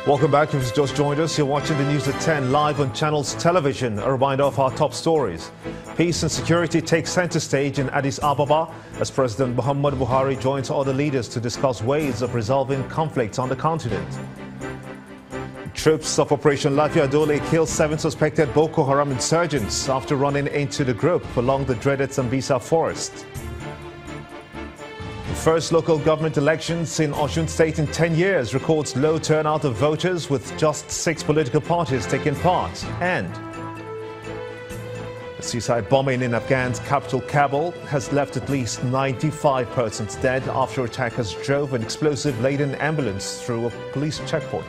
Welcome back. If you've just joined us, you're watching the news at 10 live on Channels Television. A reminder of our top stories. Peace and security take center stage in Addis Ababa as President Muhammad Buhari joins other leaders to discuss ways of resolving conflicts on the continent. Troops of Operation Lafia Dole kill 7 suspected Boko Haram insurgents after running into the group along the dreaded Sambisa forest. First local government elections in Osun State in 10 years records low turnout of voters with just 6 political parties taking part. And a suicide bombing in Afghan's capital Kabul has left at least 95 persons dead after attackers drove an explosive-laden ambulance through a police checkpoint.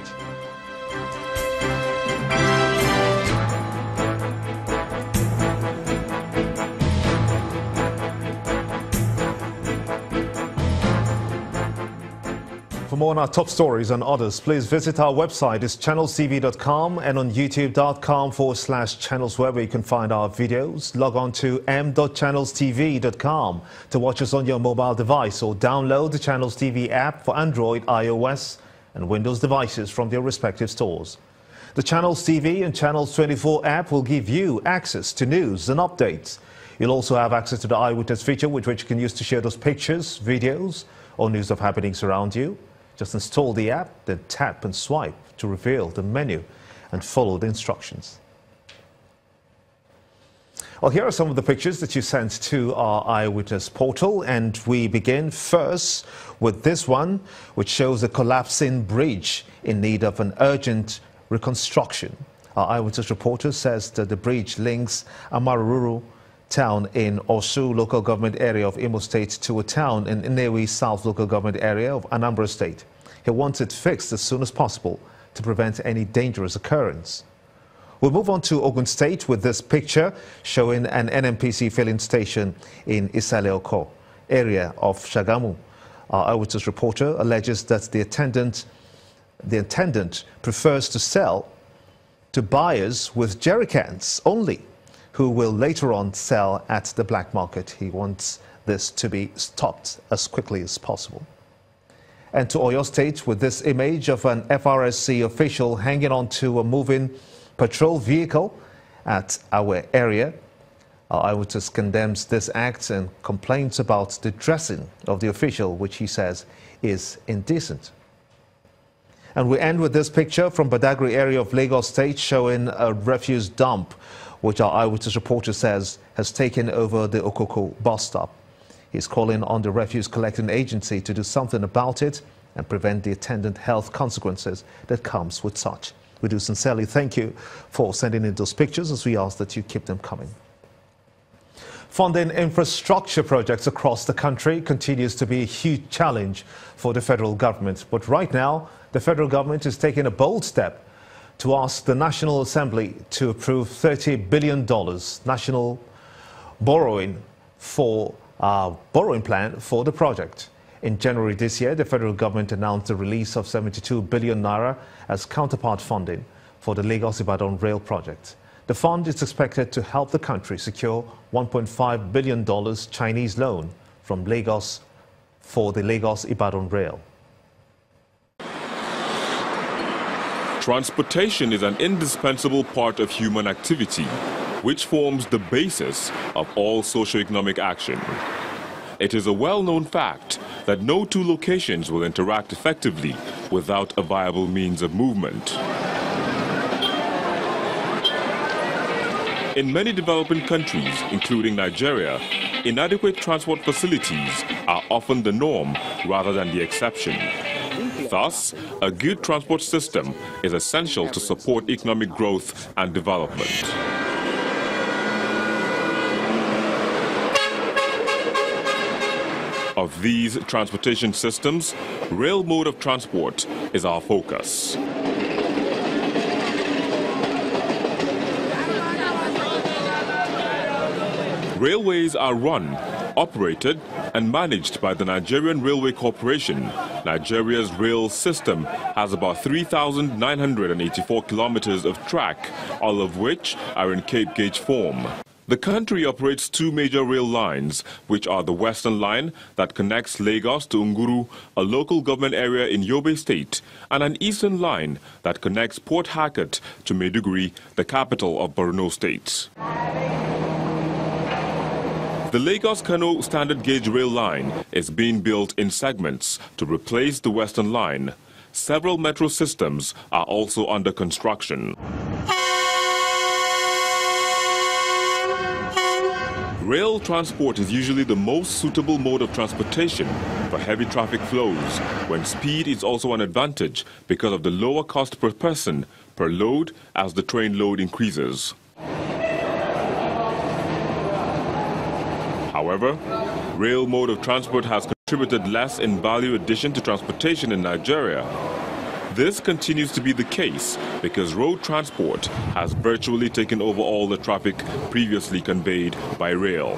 For more on our top stories and others, please visit our website. It's channelstv.com and on youtube.com/channelsweb, where you can find our videos. Log on to m.channelstv.com to watch us on your mobile device or download the Channels TV app for Android, iOS and Windows devices from their respective stores. The Channels TV and Channels 24 app will give you access to news and updates. You'll also have access to the Eyewitness feature, which you can use to share those pictures, videos or news of happenings around you. Just install the app, then tap and swipe to reveal the menu and follow the instructions. Well, here are some of the pictures that you sent to our Eyewitness portal, and we begin first with this one, which shows a collapsing bridge in need of an urgent reconstruction. Our Eyewitness reporter says that the bridge links Amaruru town in Osu local government area of Imo State to a town in Nnewi South local government area of Anambra State. He wants it fixed as soon as possible to prevent any dangerous occurrence. We'll move on to Ogun State with this picture showing an NNPC filling station in Isale-Oko area of Shagamu. Our Eyewitness reporter alleges that the attendant prefers to sell to buyers with jerrycans only, who will later on sell at the black market. He wants this to be stopped as quickly as possible. And to Oyo State with this image of an FRSC official hanging onto a moving patrol vehicle at our area. Our Eyewitness condemns this act and complains about the dressing of the official, which he says is indecent. And we end with this picture from Badagry area of Lagos State showing a refuse dump, which our Eyewitness reporter says has taken over the Okoko bus stop. He's calling on the refuse collecting agency to do something about it and prevent the attendant health consequences that comes with such. We do sincerely thank you for sending in those pictures, as we ask that you keep them coming. Funding infrastructure projects across the country continues to be a huge challenge for the federal government. But right now, the federal government is taking a bold step to ask the National Assembly to approve $30 billion national borrowing plan for the project. In January this year, the federal government announced the release of 72 billion naira as counterpart funding for the Lagos-Ibadan rail project. The fund is expected to help the country secure $1.5 billion Chinese loan from Lagos for the Lagos-Ibadan rail. Transportation is an indispensable part of human activity, which forms the basis of all socio-economic action. It is a well-known fact that no two locations will interact effectively without a viable means of movement. In many developing countries, including Nigeria, inadequate transport facilities are often the norm rather than the exception. Thus, a good transport system is essential to support economic growth and development. Of these transportation systems, rail mode of transport is our focus. Railways are run, operated and managed by the Nigerian Railway Corporation. Nigeria's rail system has about 3,984 kilometers of track, all of which are in Cape gauge form. The country operates two major rail lines, which are the Western Line that connects Lagos to Nguru, a local government area in Yobe State, and an Eastern Line that connects Port Harcourt to Maiduguri, the capital of Borno State. The Lagos-Kano standard gauge rail line is being built in segments to replace the Western Line. Several metro systems are also under construction. Rail transport is usually the most suitable mode of transportation for heavy traffic flows, when speed is also an advantage because of the lower cost per person per load as the train load increases. However, rail mode of transport has contributed less in value addition to transportation in Nigeria. This continues to be the case because road transport has virtually taken over all the traffic previously conveyed by rail.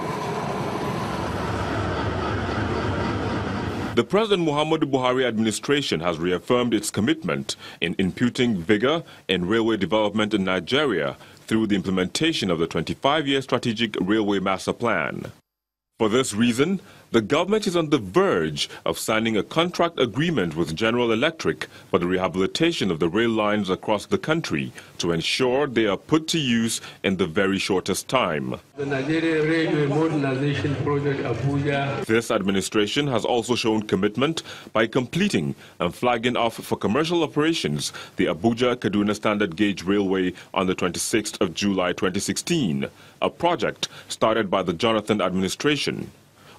The President Muhammadu Buhari administration has reaffirmed its commitment in imputing vigor in railway development in Nigeria through the implementation of the 25-year Strategic Railway Masterplan. For this reason, the government is on the verge of signing a contract agreement with General Electric for the rehabilitation of the rail lines across the country to ensure they are put to use in the very shortest time. The Nigeria Railway Modernization Project Abuja. This administration has also shown commitment by completing and flagging off for commercial operations the Abuja-Kaduna Standard Gauge Railway on the 26th of July 2016, a project started by the Jonathan administration.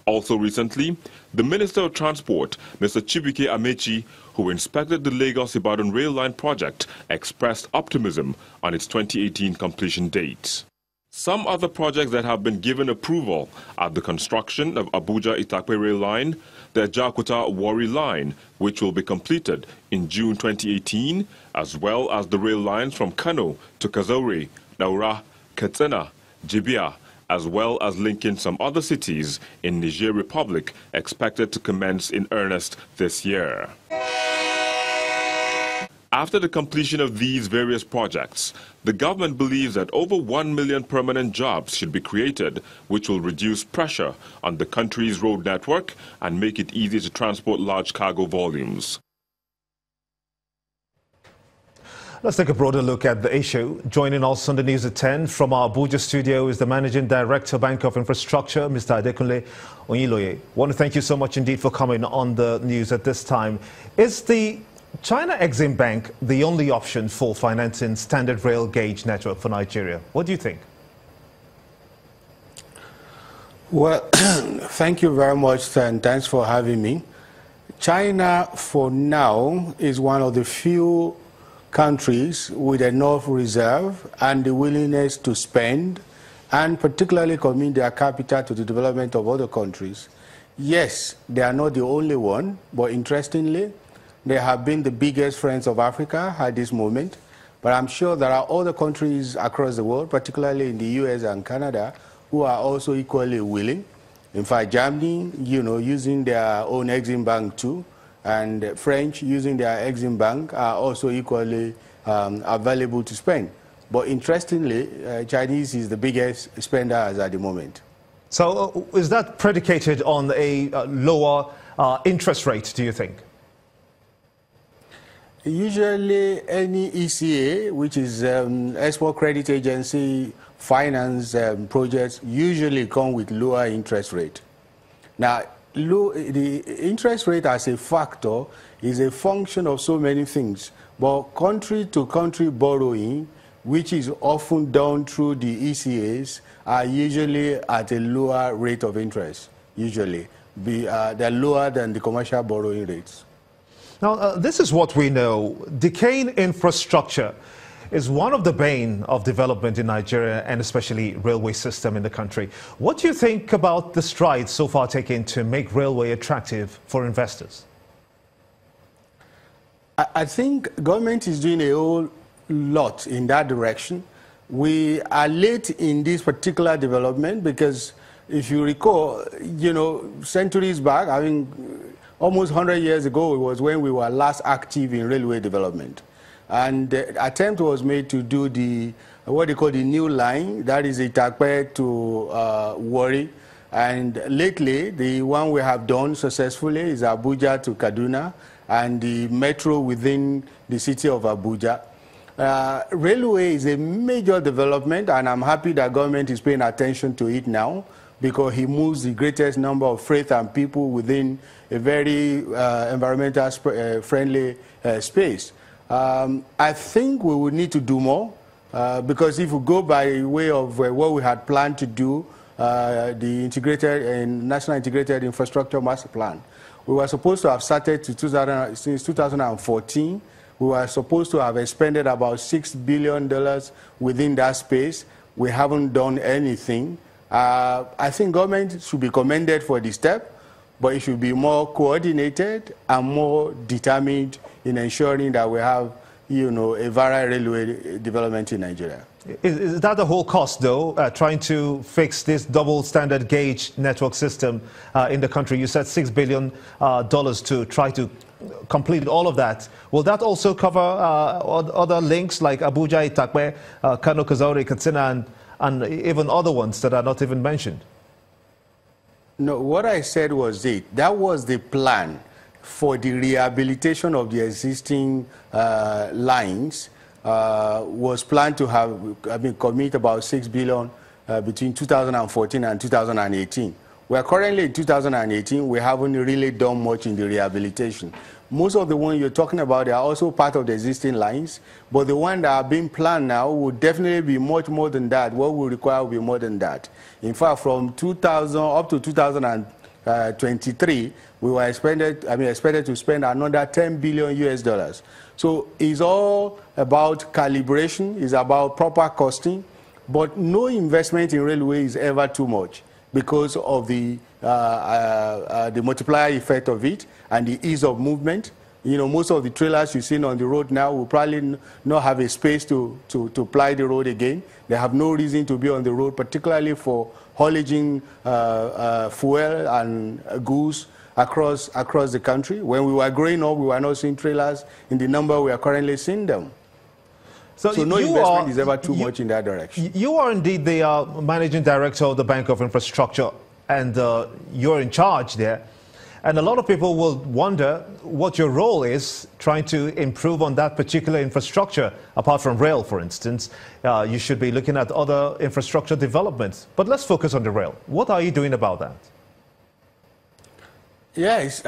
Also recently, the Minister of Transport, Mr. Chibuike Amechi, who inspected the Lagos-Ibadan rail line project, expressed optimism on its 2018 completion date. Some other projects that have been given approval are the construction of Abuja-Itakpe rail line, the Jakarta-Warri line, which will be completed in June 2018, as well as the rail lines from Kano to Kazaure, Daura, Katsina, Jibia, as well as linking some other cities in Niger Republic, expected to commence in earnest this year. After the completion of these various projects, the government believes that over 1 million permanent jobs should be created, which will reduce pressure on the country's road network and make it easy to transport large cargo volumes. Let's take a broader look at the issue. Joining us on the news at 10 from our Abuja studio is the Managing Director, Bank of Infrastructure, Mr. Adekunle Onyiloye. I want to thank you so much indeed for coming on the news at this time. Is the China Exim Bank the only option for financing standard rail gauge network for Nigeria? What do you think? Well, thank you very much, and thanks for having me. China, for now, is one of the few countries with enough reserve and the willingness to spend and particularly commit their capital to the development of other countries. Yes, they are not the only one, but interestingly, they have been the biggest friends of Africa at this moment. But I'm sure there are other countries across the world, particularly in the US and Canada, who are also equally willing. In fact, Germany, using their own Exim Bank too, and French using their Exim Bank are also equally available to spend. But interestingly, Chinese is the biggest spender at the moment. So is that predicated on a lower interest rate, do you think? Usually any ECA, which is Export Credit Agency finance projects, usually come with lower interest rate. Now, the interest rate as a factor is a function of so many things, but country-to-country borrowing, which is often done through the ECAs, are usually at a lower rate of interest. Usually, they're lower than the commercial borrowing rates. Now, this is what we know. Decaying infrastructure is one of the bane of development in Nigeria, and especially railway system in the country. What do you think about the strides so far taken to make railway attractive for investors? I think government is doing a whole lot in that direction. We are late in this particular development because if you recall, centuries back, almost 100 years ago, it was when we were last active in railway development. And the attempt was made to do what they call the new line, that is Itakpe to Warri. And lately, the one we have done successfully is Abuja to Kaduna and the metro within the city of Abuja. Railway is a major development, and I'm happy that government is paying attention to it now, because it moves the greatest number of freight and people within a very environmental friendly space. I think we would need to do more, because if we go by way of what we had planned to do, the National Integrated Infrastructure Masterplan, we were supposed to have started since 2014. We were supposed to have expended about $6 billion within that space. We haven't done anything. I think government should be commended for this step, but it should be more coordinated and more determined in ensuring that we have, a viral railway development in Nigeria. Is that the whole cost, though, trying to fix this double standard gauge network system in the country? You said $6 billion to try to complete all of that. Will that also cover other links like Abuja, Itakpe, Kano, Kazaure, Katsina, and even other ones that are not even mentioned? No, what I said was that was the plan for the rehabilitation of the existing lines. Was planned to have, commit about $6 billion between 2014 and 2018. We are currently in 2018. We haven't really done much in the rehabilitation. Most of the ones you're talking about, they are also part of the existing lines, but the ones that are being planned now will definitely be much more than that. What we require will be more than that. In fact, from 2000 up to 2023, we were expected to spend another $10 billion US. So it's all about calibration, it's about proper costing, but no investment in railway is ever too much because of the multiplier effect of it and the ease of movement. Most of the trailers you've seen on the road now will probably not have a space to ply the road again. They have no reason to be on the road, particularly for haulaging fuel and goods across the country. When we were growing up, we were not seeing trailers in the number we are currently seeing them. So no investment is ever too much in that direction. You are indeed the managing director of the Bank of Infrastructure, and you're in charge there. And a lot of people will wonder what your role is trying to improve on that particular infrastructure. Apart from rail, for instance, you should be looking at other infrastructure developments. But let's focus on the rail. What are you doing about that? Yes,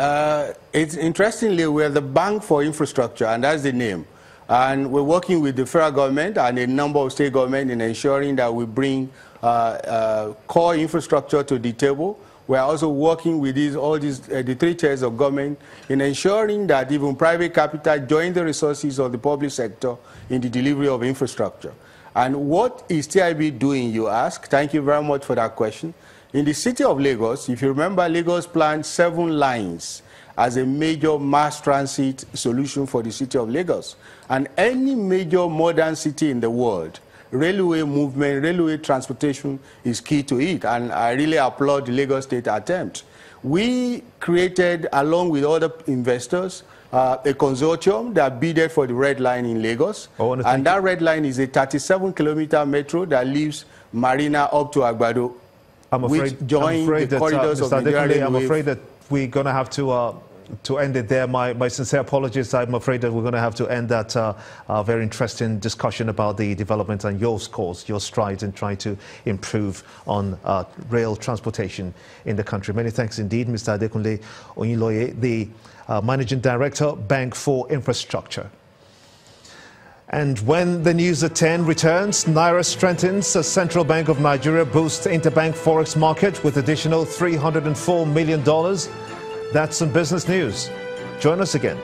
it's interestingly, we're the Bank for Infrastructure, and that's the name. And we're working with the federal government and a number of state governments in ensuring that we bring core infrastructure to the table. We're also working with the three tiers of government in ensuring that even private capital join the resources of the public sector in the delivery of infrastructure. And what is TIB doing, you ask? Thank you very much for that question. In the city of Lagos, if you remember, Lagos planned 7 lines as a major mass transit solution for the city of Lagos. And any major modern city in the world, railway movement, railway transportation is key to it. And I really applaud the Lagos State attempt. We created, along with other investors, a consortium that bidded for the Red Line in Lagos. And that Red Line is a 37-kilometer metro that leaves Marina up to Agbado. I'm afraid that we're going to have to end it there. My sincere apologies. I'm afraid that we're going to have to end that very interesting discussion about the development and your scores, your strides in trying to improve on rail transportation in the country. Many thanks indeed, Mr. Adekunle Oyinloye, the Managing Director, Bank for Infrastructure. And when the news at 10 returns, Naira strengthens. The Central Bank of Nigeria boosts interbank forex market with additional $304 million. That's some business news. Join us again.